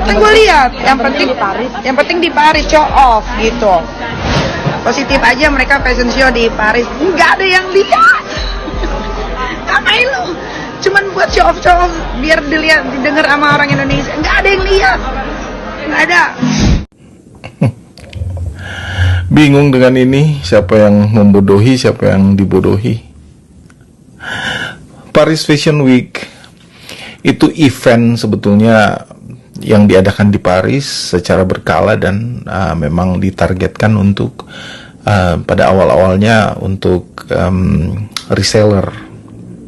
Kan gue lihat, yang penting di Paris show off gitu. Positif aja mereka fashion show di Paris, nggak ada yang lihat. Ngapain lu? Cuman buat show off biar dilihat, didengar sama orang Indonesia. Nggak ada yang lihat, nggak ada. Bingung dengan ini, siapa yang membodohi, siapa yang dibodohi. Paris Fashion Week itu event sebetulnya yang diadakan di Paris secara berkala dan memang ditargetkan untuk pada awal-awalnya untuk reseller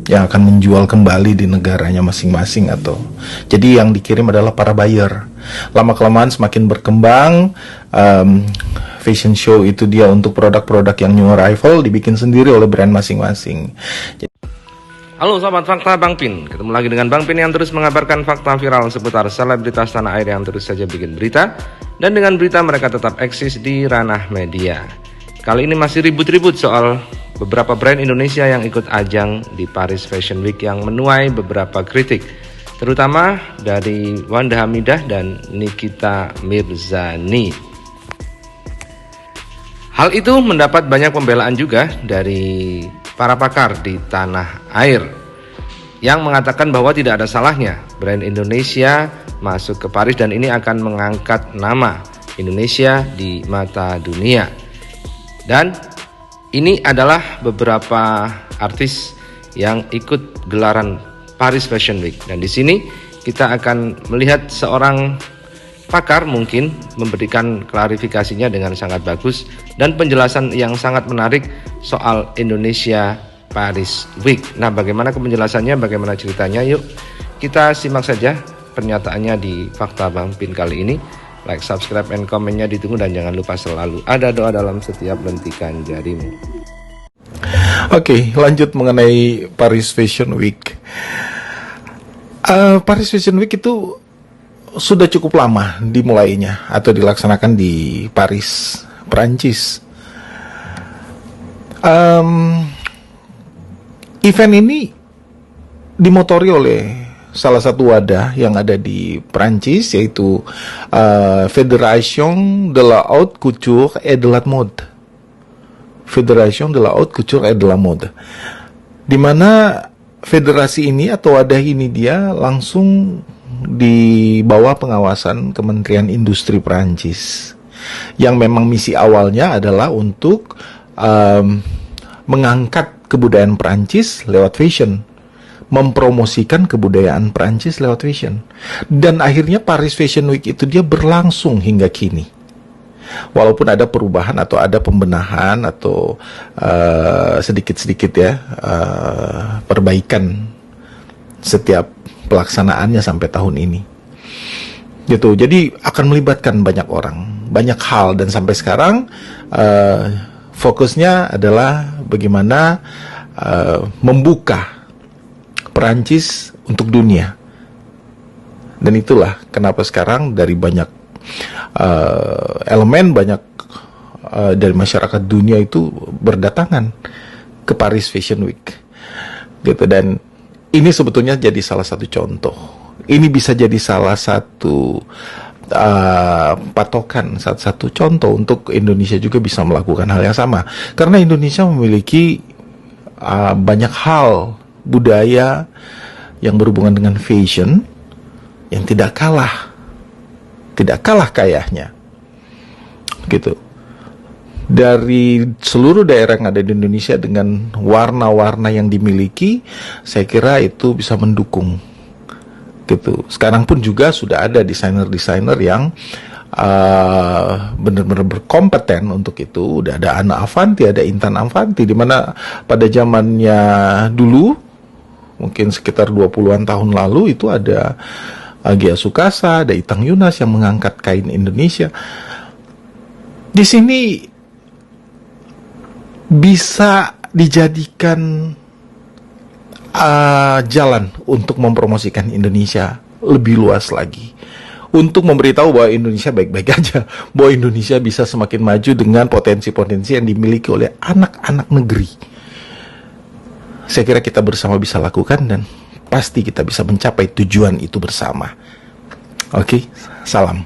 yang akan menjual kembali di negaranya masing-masing, atau jadi yang dikirim adalah para buyer. Lama-kelamaan semakin berkembang, fashion show itu dia untuk produk-produk yang new arrival dibikin sendiri oleh brand masing-masing. Halo sahabat fakta Bang Pin, ketemu lagi dengan Bang Pin yang terus mengabarkan fakta viral seputar selebritas tanah air yang terus saja bikin berita, dan dengan berita mereka tetap eksis di ranah media. Kali ini masih ribut-ribut soal beberapa brand Indonesia yang ikut ajang di Paris Fashion Week yang menuai beberapa kritik, terutama dari Wanda Hamidah dan Nikita Mirzani. Hal itu mendapat banyak pembelaan juga dari para pakar di tanah air yang mengatakan bahwa tidak ada salahnya brand Indonesia masuk ke Paris dan ini akan mengangkat nama Indonesia di mata dunia. Dan ini adalah beberapa artis yang ikut gelaran Paris Fashion Week, dan di sini kita akan melihat seorang pakar mungkin memberikan klarifikasinya dengan sangat bagus dan penjelasan yang sangat menarik soal Indonesia Paris Week. Nah, bagaimana penjelasannya, bagaimana ceritanya? Yuk kita simak saja pernyataannya di Fakta Bang Pin kali ini. Like, subscribe, and komennya ditunggu, dan jangan lupa selalu ada doa dalam setiap lentikan jarimu. Oke, lanjut mengenai Paris Fashion Week. Paris Fashion Week itu sudah cukup lama dimulainya atau dilaksanakan di Paris, Prancis. Event ini dimotori oleh salah satu wadah yang ada di Prancis, yaitu Fédération de la Haute Couture et de la Mode. Fédération de la Haute Couture et de la Mode. Di mana federasi ini atau wadah ini dia langsung di bawah pengawasan Kementerian Industri Prancis, yang memang misi awalnya adalah untuk mengangkat kebudayaan Prancis lewat fashion, mempromosikan kebudayaan Prancis lewat fashion. Dan akhirnya Paris Fashion Week itu dia berlangsung hingga kini, walaupun ada perubahan atau ada pembenahan atau sedikit-sedikit ya perbaikan setiap pelaksanaannya sampai tahun ini gitu. Jadi akan melibatkan banyak orang, banyak hal, dan sampai sekarang fokusnya adalah bagaimana membuka Perancis untuk dunia. Dan itulah kenapa sekarang dari banyak elemen, banyak dari masyarakat dunia itu berdatangan ke Paris Fashion Week gitu. Dan ini sebetulnya jadi salah satu contoh. Ini bisa jadi salah satu patokan, satu contoh untuk Indonesia juga bisa melakukan hal yang sama. Karena Indonesia memiliki banyak hal budaya yang berhubungan dengan fashion yang tidak kalah kayanya gitu. Dari seluruh daerah yang ada di Indonesia dengan warna-warna yang dimiliki, saya kira itu bisa mendukung gitu. Sekarang pun juga sudah ada desainer-desainer yang benar-benar berkompeten untuk itu. Udah ada Ana Avanti, ada Intan Avanti, di mana pada zamannya dulu mungkin sekitar 20-an tahun lalu itu ada Gia Sukasa, ada Itang Yunas yang mengangkat kain Indonesia. Di sini bisa dijadikan jalan untuk mempromosikan Indonesia lebih luas lagi, untuk memberitahu bahwa Indonesia baik-baik aja, bahwa Indonesia bisa semakin maju dengan potensi-potensi yang dimiliki oleh anak-anak negeri. Saya kira kita bersama bisa lakukan, dan pasti kita bisa mencapai tujuan itu bersama. Oke, salam.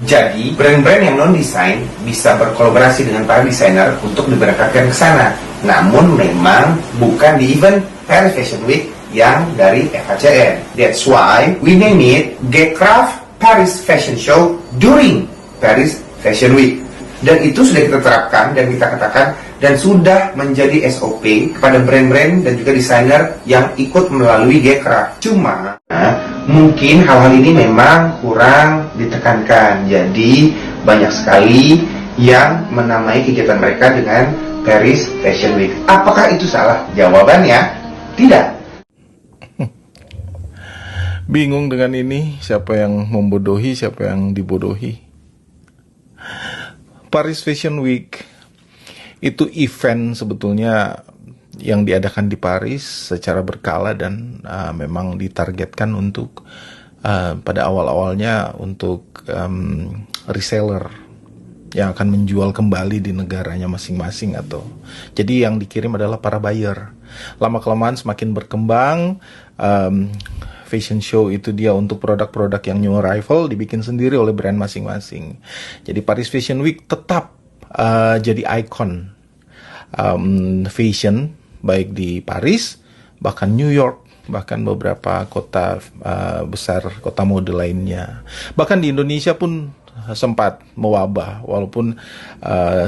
Jadi, brand-brand yang non-design bisa berkolaborasi dengan para desainer untuk diberangkatkan ke sana. Namun memang bukan di event Paris Fashion Week yang dari FHCN. That's why we name it Gecraft Paris Fashion Show during Paris Fashion Week. Dan itu sudah kita terapkan dan kita katakan dan sudah menjadi SOP kepada brand-brand dan juga desainer yang ikut melalui Gecraft. Cuma mungkin hal-hal ini memang kurang ditekankan. Jadi banyak sekali yang menamai kegiatan mereka dengan Paris Fashion Week. Apakah itu salah? Jawabannya tidak. Bingung dengan ini, siapa yang membodohi, siapa yang dibodohi. Paris Fashion Week itu event sebetulnya yang diadakan di Paris secara berkala dan memang ditargetkan untuk pada awal-awalnya untuk reseller yang akan menjual kembali di negaranya masing-masing atau jadi yang dikirim adalah para buyer. Lama-kelamaan semakin berkembang, fashion show itu dia untuk produk-produk yang new arrival dibikin sendiri oleh brand masing-masing. Jadi Paris Fashion Week tetap jadi ikon fashion baik di Paris, bahkan New York, bahkan beberapa kota besar, kota mode lainnya. Bahkan di Indonesia pun sempat mewabah, walaupun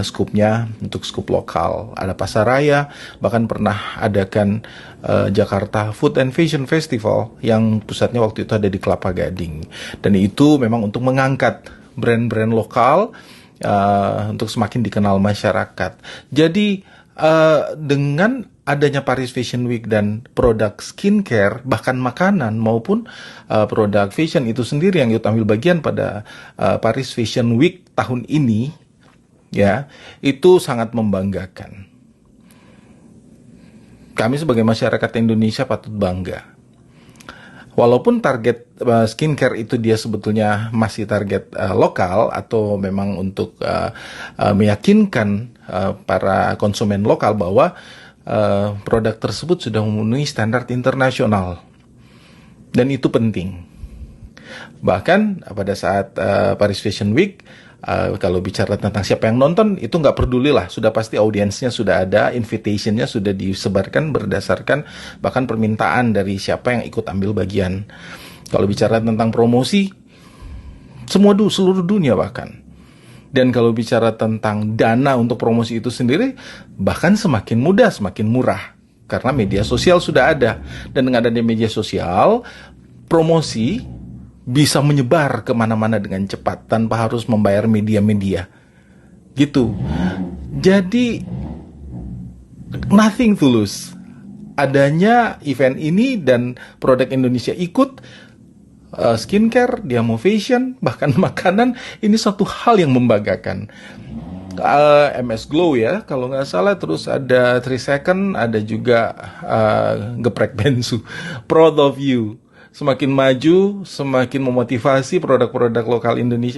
skupnya untuk skup lokal. Ada Pasaraya, bahkan pernah adakan Jakarta Food and Fashion Festival yang pusatnya waktu itu ada di Kelapa Gading. Dan itu memang untuk mengangkat brand-brand lokal untuk semakin dikenal masyarakat. Jadi dengan adanya Paris Fashion Week dan produk skincare, bahkan makanan maupun produk fashion itu sendiri yang ikut ambil bagian pada Paris Fashion Week tahun ini, ya, itu sangat membanggakan. Kami sebagai masyarakat Indonesia patut bangga. Walaupun target skincare itu dia sebetulnya masih target lokal atau memang untuk meyakinkan para konsumen lokal bahwa produk tersebut sudah memenuhi standar internasional. Dan itu penting. Bahkan pada saat Paris Fashion Week, kalau bicara tentang siapa yang nonton, itu nggak peduli lah. Sudah pasti audiensnya sudah ada, invitationnya sudah disebarkan berdasarkan bahkan permintaan dari siapa yang ikut ambil bagian. Kalau bicara tentang promosi, seluruh dunia bahkan. Dan kalau bicara tentang dana untuk promosi itu sendiri, bahkan semakin mudah, semakin murah. Karena media sosial sudah ada. Dan dengan adanya media sosial, promosi bisa menyebar kemana-mana dengan cepat tanpa harus membayar media-media. Gitu. Jadi, nothing to lose. Adanya event ini dan produk Indonesia ikut, skincare, dia mau fashion, bahkan makanan, ini satu hal yang membanggakan. MS Glow ya, kalau nggak salah, terus ada 3 Second, ada juga Geprek Bensu. Proud of you. Semakin maju, semakin memotivasi produk-produk lokal Indonesia.